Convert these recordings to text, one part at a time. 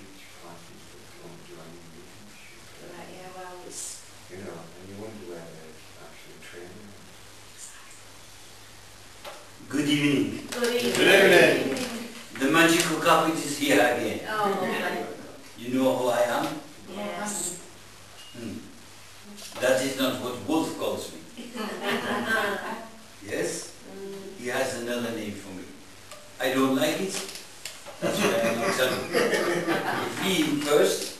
teach classes that don't do any mediumship. Right, yeah, well, it's... You know, and you wonder where they're actually training. Good evening. Good evening. Good evening. The magical carpet is here again. Oh, lovely. You know who I am? Yes. That is not what Wolf calls me. Yes? He has another name for me. I don't like it. That's why I'm not telling you. If he first,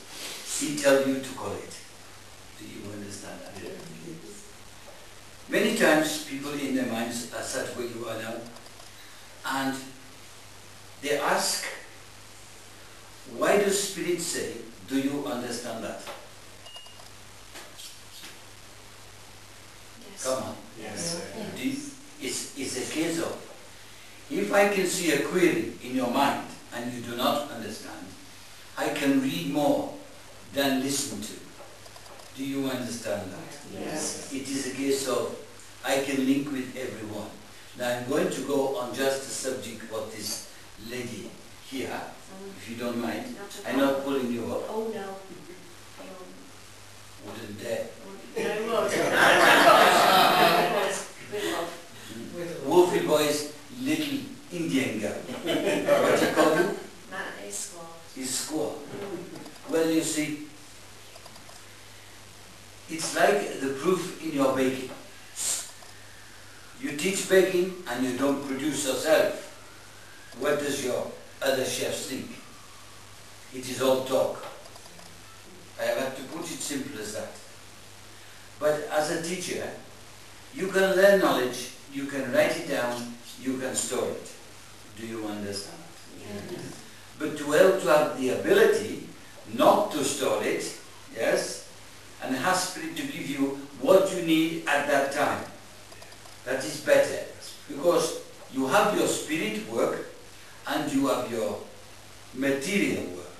he tell you to call it. Do you understand that? Yeah. Many times people in their minds are such where you are now, and they ask, why does Spirit say, do you understand that? Yes. Come on. Yes. It's a case of, if I can see a query in your mind and you do not understand, I can read more than listen to. Do you understand that? Yes. It is a case of, I can link with everyone. Now I'm going to go on just a subject what this lady here, if you don't mind. I'm not pulling you up. Oh, no. Wouldn't dare. No, Wolfie boy's little Indian girl. What do you call you? Matinee squad. His squaw. Well, you see, it's like the proof in your baking. You teach baking and you don't produce yourself. What does your other chefs think? It is all talk. I have to put it simple as that. But as a teacher, you can learn knowledge, you can write it down, you can store it. Do you understand? Yes. But to have the ability not to store it, yes, and have Spirit to give you what you need at that time. That is better, because you have your spirit work and you have your material work.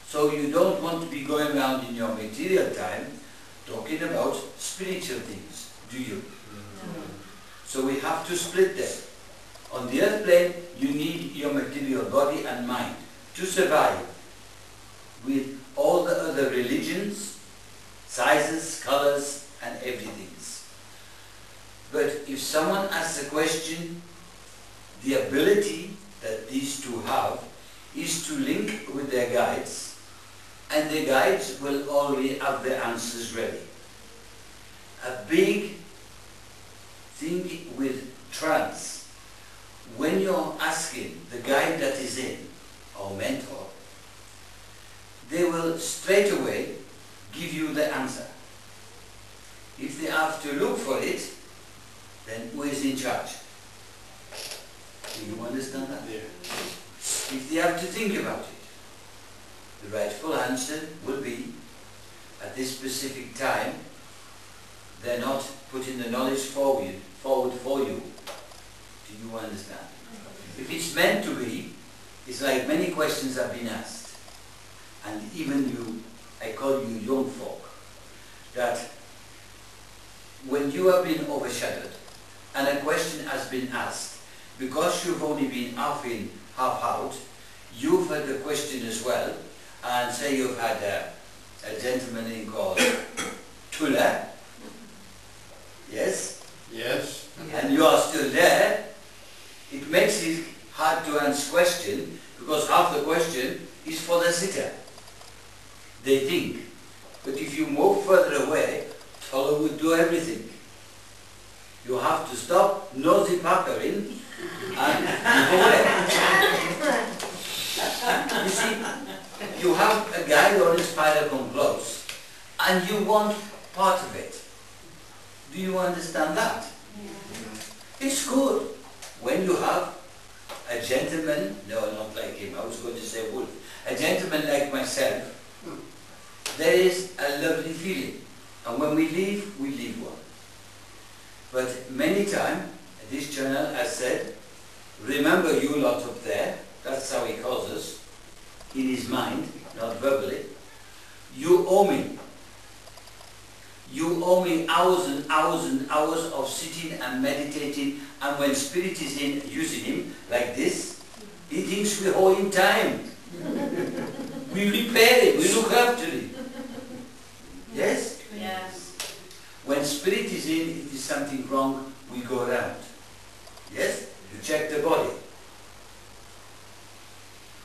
So you don't want to be going around in your material time talking about spiritual things, do you? No. So we have to split them. On the earth plane, you need your material body and mind to survive with all the other religions, sizes, colors, and everything. But if someone asks a question, the ability that these two have is to link with their guides, and the guides will already have the answers ready. A big thing with trance, when you're asking the guide that is in, or mentor, they will straight away give you the answer. If they have to look for it, then who is in charge? Do you understand that? Yeah. If they have to think about it, the rightful answer will be, at this specific time, they're not putting the knowledge forward for you. Do you understand? If it's meant to be, it's like many questions have been asked. And even you, I call you young folk, that when you have been overshadowed, and a question has been asked, because you've only been half in, half out, you've heard the question as well, and say you've had a gentleman in called Tula, yes? Yes. And you are still there, it makes it hard to answer question, because half the question is for the sitter. They think. But if you move further away, Tula will do everything. You have to stop nosy puckering and move away. You see, you have a guide on his spider come close, and you want part of it. Do you understand that? Yeah. It's good when you have a gentleman, no, not like him, I was going to say wolf, a gentleman like myself. There is a lovely feeling, and when we leave one. But many times, this channel has said, remember you lot up there, that's how he calls us, in his mind, not verbally, you owe me. You owe me hours and hours and hours of sitting and meditating, and when Spirit is in using him, like this, he thinks we owe him time. We repair it, we look after it. Yes? Yes. When spirit is in, if is something wrong, we go around. Yes? To check the body.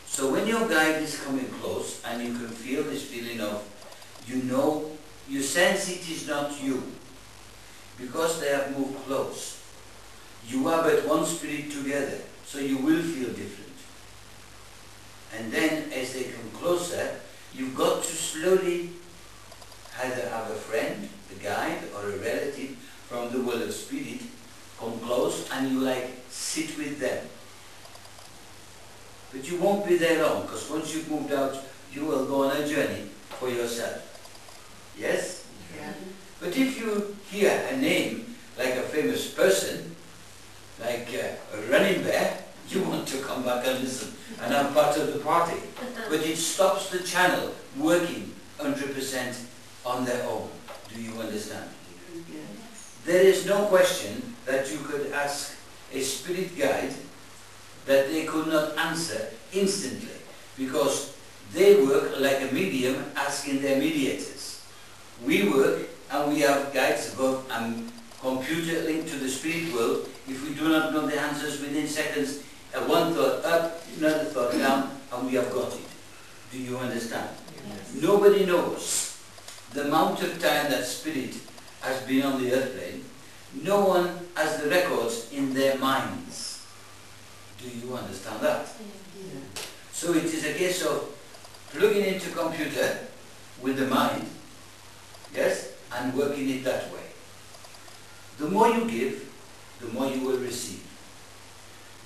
So when your guide is coming close and you can feel this feeling of, you know, you sense it is not you. Because they have moved close. You are but one spirit together, so you will feel different. And then as they come closer, you've got to slowly either have a friend, a guide, or a relative from the world of spirit come close and you like sit with them. But you won't be there long, because once you've moved out, you will go on a journey for yourself. Yes? Yeah. But if you hear a name like a famous person, like a running bear, you want to come back and listen and I'm part of the party. But it stops the channel working 100% on their own. Do you understand? There is no question that you could ask a spirit guide that they could not answer instantly, because they work like a medium asking their mediators. We work and we have guides above and computer linked to the spirit world. If we do not know the answers within seconds, one thought up, another thought down, and we have got it. Do you understand? Yes. Nobody knows the amount of time that spirit has been on the earth plane. No one has the records in their minds. Do you understand that? So it is a case of plugging into computer with the mind, yes, and working it that way. The more you give, the more you will receive.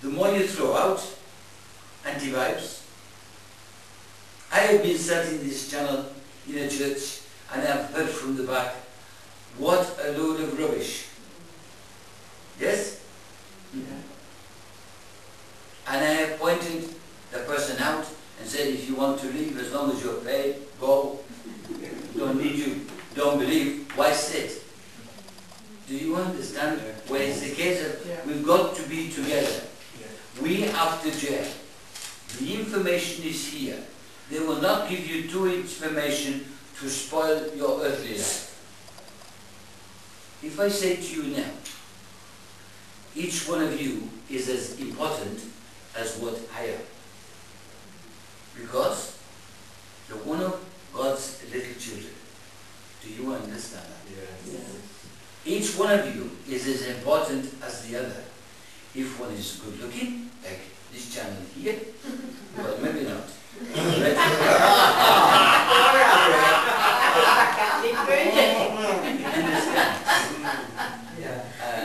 The more you throw out anti-vibes. I have been sat in this channel in a church and I have heard from the back, what a load of rubbish. Yes? Yeah. And I have pointed the person out and said, if you want to leave, as long as you're paid, go. Don't need you. Don't believe. Why sit? Do you understand? Where it's the case of, we've got to be together. We have to share. The information is here. They will not give you too information to spoil your earthly life. If I say to you now, each one of you is as important as what I am. Because you're one of God's little children. Do you understand that? Yes. Each one of you is as important as the other. If one is good looking, like this channel here, well, maybe not.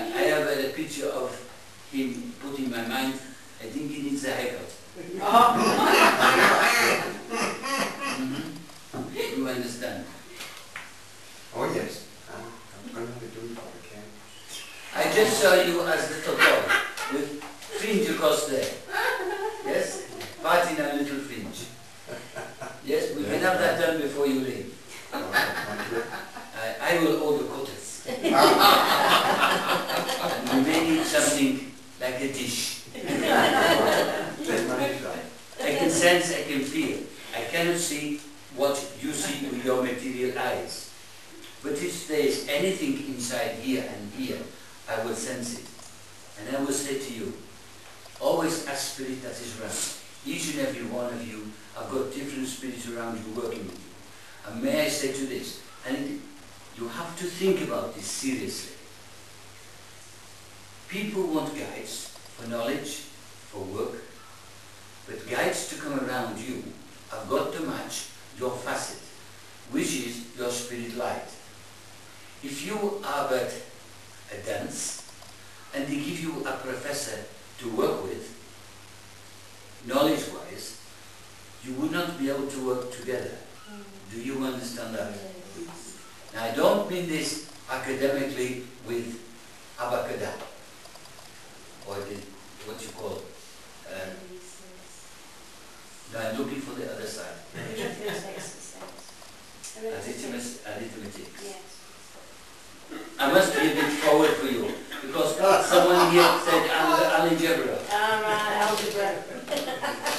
I have a picture of him put in my mind, I think he needs a haircut. You understand? Oh yes. I'm going to do it for the camp. I just saw you as little boy with fringe across there. Yes? Parting a little fringe. Yes, we can have that done before you leave. Thank you. I will order cutters. And we may need something like a dish. I can sense, I can feel. I cannot see what you see with your material eyes. But if there is anything inside here and here, I will sense it. And I will say to you, always ask spirit that is around. Each and every one of you have got different spirits around you working with you. And may I say to this, and you have to think about this seriously. People want guides for knowledge, for work, but guides to come around you have got to match your facet, which is your spirit light. If you are but a dance, and they give you a professor to work with, knowledge-wise, you would not be able to work together. Do you understand that? Now, I don't mean this academically with abacada, or what you call, no, I'm looking for the other side. Arithmetics. I must be a bit forward for you, because someone here said algebra. Algebra.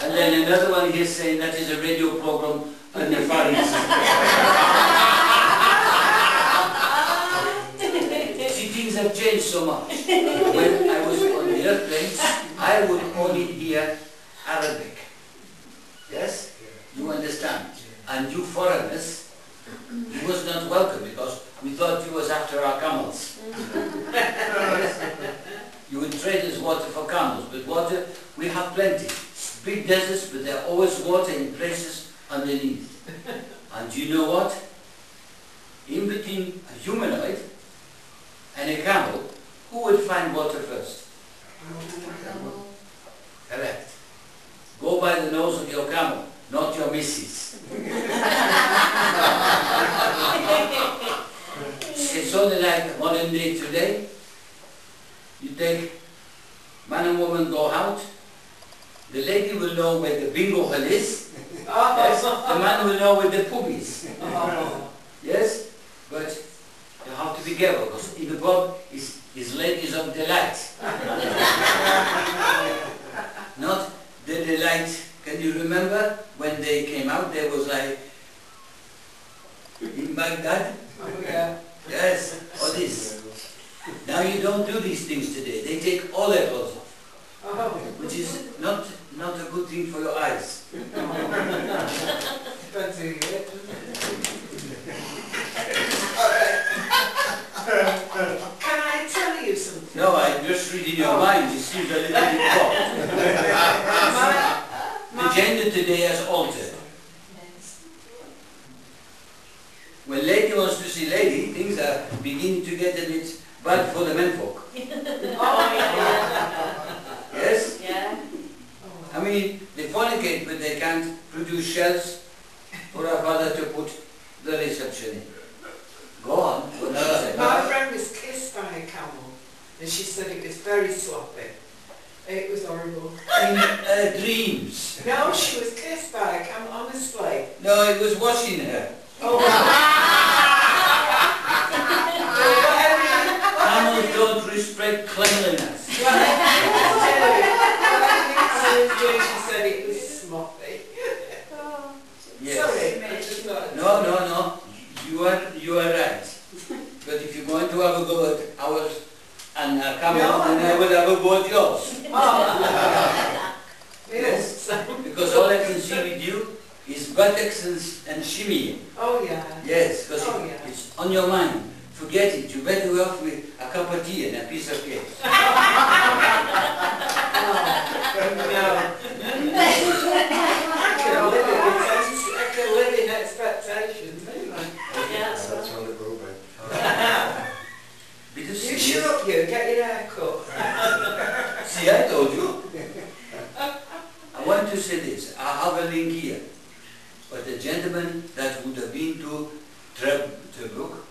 And then another one here saying that is a radio program on the Far East. See, things have changed so much. When I was on the airplanes, I would only hear Arabic. Yes? You understand? And you foreigners, you was not welcome because we thought you was after our camels. You would trade us water for camels, but water, we have plenty. Big deserts, but there are always water in places underneath. And you know what? In between a humanoid and a camel, who would find water first? Correct. Go by the nose of your camel, not your missus. It's only like modern day today. You take man and woman go out, the lady will know where the bingo hall is, yes? The man will know where the pub is. Yes? But you have to be careful because in the pub is ladies of delight. Not the delight. Can you remember when they came out, there was like in Baghdad? Oh, yeah. Yes, all this. Now you don't do these things today. They take all their clothes off, which is not a good thing for your eyes. Depends who you get. Can I tell you something? No, I'm just reading your mind. It seems a little bit wrong. The gender today has altered. When lady wants to see lady, things are beginning to get a bit bad for the menfolk. Oh, yeah. Yes? Yeah. I mean, they fornicate, but they can't produce shells for our father to put the reception in. Go on. What did you say? My friend was kissed by a camel, and she said it was very sloppy. It was horrible. In her dreams. No, she was kissed by a camel, honestly. No, it was washing her. Oh, Camels don't respect cleanliness. she said it was sloppy. Yes. Sorry, I just thought. No. You are right. But if you're going to have a go at ours and camels, then I would have a go at yours. Yes. Because all I can see with you is buttocks and shimmy. Oh, yeah. Yes, because Oh, yeah. it's on your mind. Forget it. You better be off with a cup of tea and a piece of cake. No. I can live in expectations, anyway. Yeah, That's on the road, mate. Because You shut up, you. Get your hair cut. see, I told you. I want to say this. I have a link here. But the gentleman that would have been to Trebuk